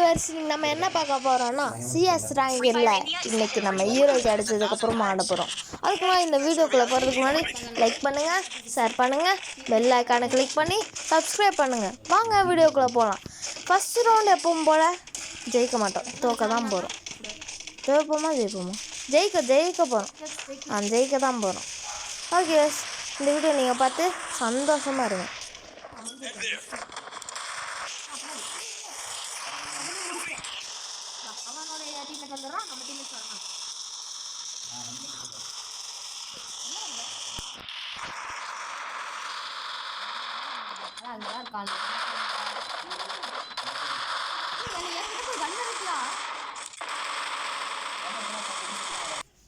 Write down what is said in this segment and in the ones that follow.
Viewers நம்ம என்ன பார்க்க போகிறோம்னா சிஎஸ் ரேங்க் இல்லை இன்றைக்கி நம்ம ஹீரோ கிடச்சதுக்கப்புறமா ஆட போகிறோம். அதுக்கு முன்னாடி இந்த வீடியோக்குள்ளே போகிறதுக்கு முன்னாடி லைக் பண்ணுங்கள், ஷேர் பண்ணுங்கள், பெல் ஐக்கானை கிளிக் பண்ணி சப்ஸ்கிரைப் பண்ணுங்கள். வாங்க வீடியோக்குள்ளே போகலாம். ஃபஸ்ட் ரவுண்ட் எப்பவும் போல் ஜெயிக்க மாட்டோம், தோக்க தான் போகிறோம். ஜெயிப்போமா ஜெயிக்க போகிறோம். ஜெயிக்க தான் போகிறோம். ஓகே, இந்த வீடியோ நீங்கள் பார்த்து சந்தோஷமாக இருங்க.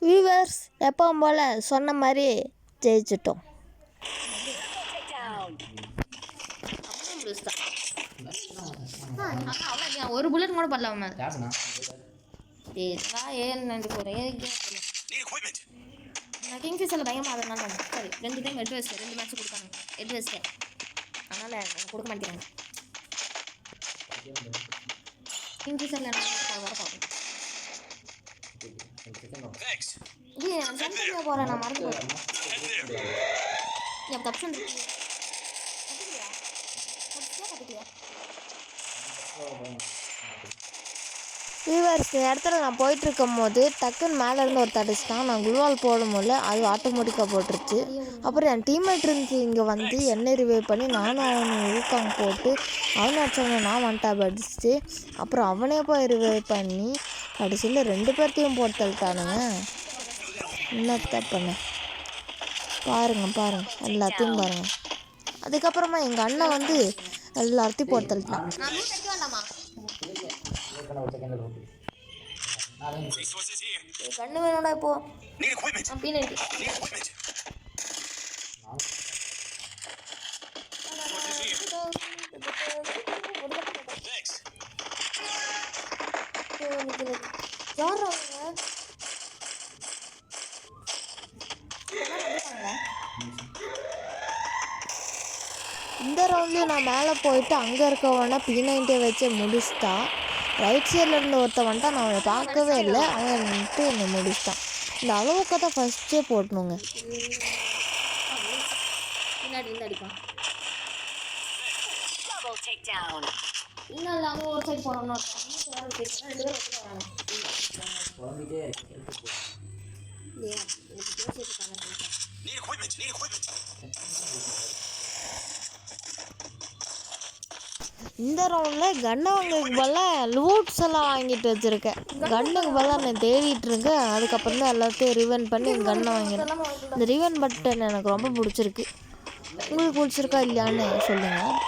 வியூவர்ஸ் எப்பவும் போல் சொன்ன மாதிரி ஜெயிச்சிட்டோம். ஒரு புல்லட் கூட பண்ணலாமா? நான் கிங்ஃபிஷரில் பயங்கரமாக அதனால சரி 2 டைம் ஹெட் வேஸ்ட்டு 2 மேட்ச் கொடுத்தாங்க ஹெட் வேஸ்ட்டு, அதனால் கொடுக்க மாட்டேங்கிறாங்க. கிங்ஃபிஷரில் வர பார்ப்போம். இது சென்டரில் போகிறேன், நான் மறந்து போகிறேன். என் தப்பு வியூவர்ஸ் இடத்துல நான் போயிட்டுருக்கும் போது டக்குன்னு மேலேருந்து ஒரு தடிச்சிட்டான். நான் குள்வால் போட முடியல, அது ஆட்டோமேட்டிக்காக போட்டுருச்சு. அப்புறம் என் டீம்மேட் இருந்து இங்கே வந்து என்னை ரிவைவ் பண்ணி நானும் அவனை ஊக்காங்க போட்டு அவனை அடிச்சவனை நான் ஒன் டாப் அடிச்சுட்டு அப்புறம் அவனே போய் ரிவைவ் பண்ணி கடைசியில் 2 பேர்த்தையும் போட்டு தள்ளிட்டானுங்க. என்னத்த பண்ண பாருங்க எல்லாத்தையும் பாருங்கள். அதுக்கப்புறமா எங்கள் அண்ணன் வந்து எல்லாத்தையும் போட்டு தள்ளிட்டான். கண்ணு வேணும்டா இப்போ. இந்த ரவுண்ட்லேயும் நான் மேலே போயிட்டு அங்கே இருக்கவனா P90 வச்சு முடிச்சிட்டா. ரைட் சைடில் இருந்த ஒருத்த வந்துட்டான், நான் அவனை பார்க்கவே இல்லை, அவன் வந்துட்டு என்னை முடிச்சிட்டான். இந்த அளவுக்கு தான் ஃபஸ்ட்டே போட்டணுங்க. இன்னும் இல்லாமல் ஒரு சைடு போனோம்னா இந்த ரவுண்டில் கன்னை வாங்கிறதுக்கு பதிலாக லூட்ஸ் எல்லாம் வாங்கிட்டு வச்சுருக்கேன். கன்னுக்கு பதிலாக நான் தேடிட்டு இருக்கேன். அதுக்கப்புறம் தான் எல்லாத்தையும் ரிவன் பண்ணி கன்னை வாங்கினேன். இந்த ரிவன் பட்டன் எனக்கு ரொம்ப பிடிச்சிருக்கு. உங்களுக்கு பிடிச்சிருக்கா இல்லையான்னு சொல்லுங்கள்.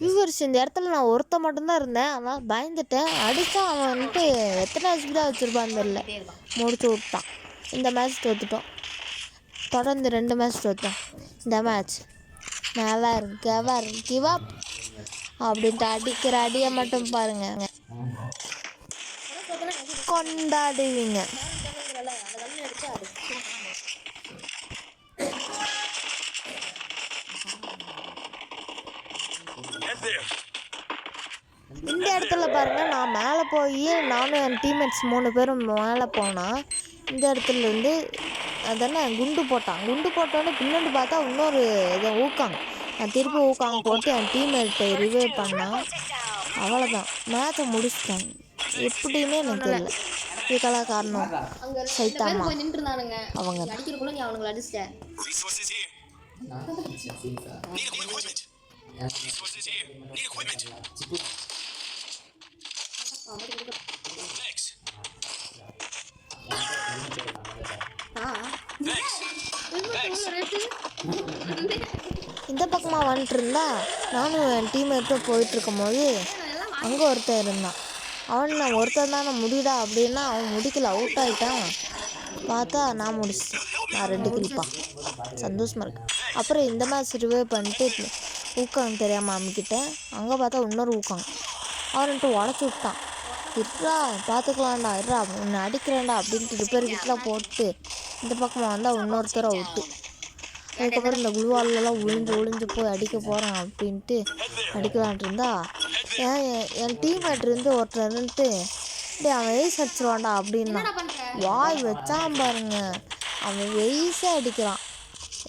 வியூவர்ஸ் இந்த இடத்துல நான் ஒருத்த மட்டும்தான் இருந்தேன், ஆனால் பயந்துட்டேன். அடித்தா அவன் வந்துட்டு எத்தனை ஹெச்பி தான் வச்சுருப்பான்னு தெரியல, முடிச்சு விட்டான். இந்த மேட்ச் தோற்றுட்டோம். தொடர்ந்து 2 மேட்ச் தோற்றோம். இந்த மேட்ச் நெவர் கிவ் அப் அப்படின்ட்டு அடிக்கிற அடியை மட்டும் பாருங்க, கொண்டாடுவீங்க. இந்த இடத்துல பாருங்க, நான் மேலே போய் நானும் என் டீம்மேட்ஸ் 3 பேரும் மேலே போனால் இந்த இடத்துல இருந்து அதென்ன குண்டு போட்டோன்னே பின்னாடி பார்த்தா இன்னொரு இதை ஊக்காங்க. நான் திருப்பி ஊக்காங்க போட்டு என் டீம்மேட்டை ரிவைவ் பண்ணால் அவ்வளோதான், மேட்சை முடிச்சிட்டாங்க. எப்படின்னு எனக்கு தெரியல. இதுக்கெல்லாம் காரணம் சைத்தாமா அவங்க. இந்த பக்கமாக வந்துட்டு இருந்தா நானும் என் டீம்மேட்டும் போயிட்டுருக்கும் போது அங்கே ஒருத்தன் இருந்தான். நான் ஒருத்தன் தானே முடிடா அப்படின்னா அவன் முடிக்கல, அவுட் ஆகிட்டான். பார்த்தா நான் முடிச்சிட்டேன். நான் 2 கிளிப்பான், சந்தோஷமாக இருக்கு. அப்புறம் இந்த மேட்ச் ரிவைவ் பண்ணிட்டு ஊக்காங்க தெரியாமல் அமுக்கிட்டேன். அங்கே பார்த்தா இன்னொரு ஊக்காங்க அவன்ட்டு உடச்சி விட்டான். இருடா பார்த்துக்கலாம்டா இருடா உன்னை அடிக்கிறேன்டா அப்படின்ட்டு ரிப்பேர் கிட்டலாம் போட்டு இந்த பக்கமாக வந்தால் இன்னொருத்தரை விட்டு அதுக்கப்புறம் இந்த குளுவாலெலாம் ஒளிஞ்சு போய் அடிக்க போகிறான் அப்படின்ட்டு அடிக்கலான்ட்டு இருந்தா என் டீம்மேட் இருந்து ஒருத்தர் இருந்துட்டு டே அவன் வெயிஸ் அடிச்சிருவான்டா அப்படின்னா வாய் வச்சான் பாருங்க அவன் வெயிஸே அடிக்கிறான்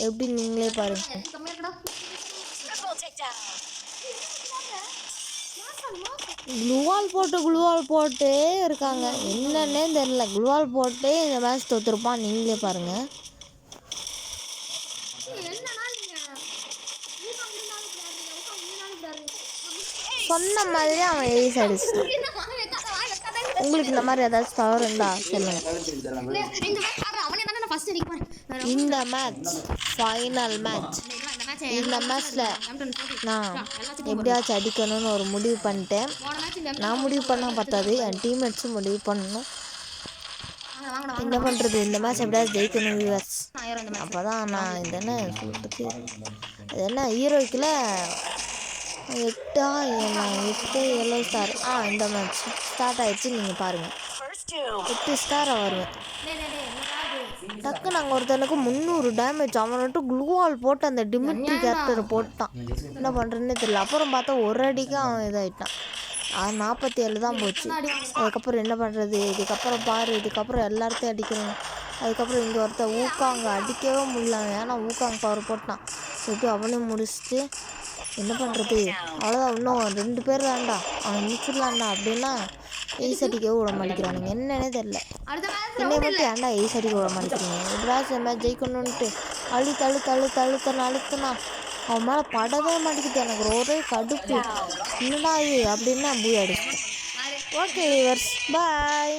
எப்படி நீங்களே பாருங்க குளுவால் போட்டே இருக்காங்க என்னன்னே தெரியல குளுவால் போட்டே இந்த மேட்ச் தோத்துருப்பான் நீங்களே பாருங்க சொன்ன மாதிரியே அவன் எய்ஸ் அடிச்சிட்டான் உங்களுக்கு இந்த மாதிரி ஏதாச்சும் பவர் இருந்தா சொல்லுங்க இந்த மேட்ச் ஃபைனல் மேட்ச் இந்த மேட்ச்சில் நான் எப்படியாச்சும் அடிக்கணும்னு ஒரு முடிவு பண்ணிட்டேன் நான் முடிவு பண்ணால் பத்தாது என் டீம்மேட்ஸும் முடிவு பண்ணணும் என்ன பண்ணுறது இந்த மேட்ச் எப்படியாச்சும் ஜெயிக்கணும் வியூவர்ஸ் அப்போ தான் நான் இது என்ன சொல்கிறதுக்கு இது என்ன ஹீரோய்க்கில் 8 எல்லோ ஸ்டார் இந்த மேட்ச் ஸ்டார்ட் ஆகிடுச்சு நீங்கள் பாருங்கள் 8 ஸ்டாரை வருவேன் டக்கு நாங்கள் ஒருத்தனுக்கு 300 டேமேஜ் அவன்ட்டு க்ளூவால் போட்டு அந்த டிமிட்ரி கேரக்டரை போட்டான் என்ன பண்ணுறதுன்னே தெரியல அப்புறம் பார்த்தா ஒரு அடிக்கு அவன் இதாகிட்டான் 47 தான் போச்சு அதுக்கப்புறம் என்ன பண்ணுறது இதுக்கப்புறம் எல்லாத்தையும் அடிக்கணும் அதுக்கப்புறம் இங்கே ஒருத்தர் ஊக்காங்க அடிக்கவே முடியல ஏன்னா ஊக்காங்க பவர் போட்டான் எப்படி அவனையும் முடிச்சுட்டு என்ன பண்ணுறது அவ்வளோதான் இன்னும் 2 பேர் தான்டா அவனை முடிச்சிடலான்டா அப்படின்னா எய்ஸ் அடிக்கவே விட மாட்டேங்கிறானுங்க என்னன்னே தெரில என்னை மட்டும் ஏன்டா எய்ஸ் அடிக்க விட மாட்டேங்கிறீங்க எப்படியாச்சும் மேட்ச் ஜெயிக்கணுன்ட்டு அழுத்துனா அவன் மேலே படவே மாட்டேங்குது எனக்கு ஒரே கடுப்பு என்னடா இது அப்படின்னு நான் போய் அடிச்சிட்டேன் ஓகே வியூவர்ஸ் பாய்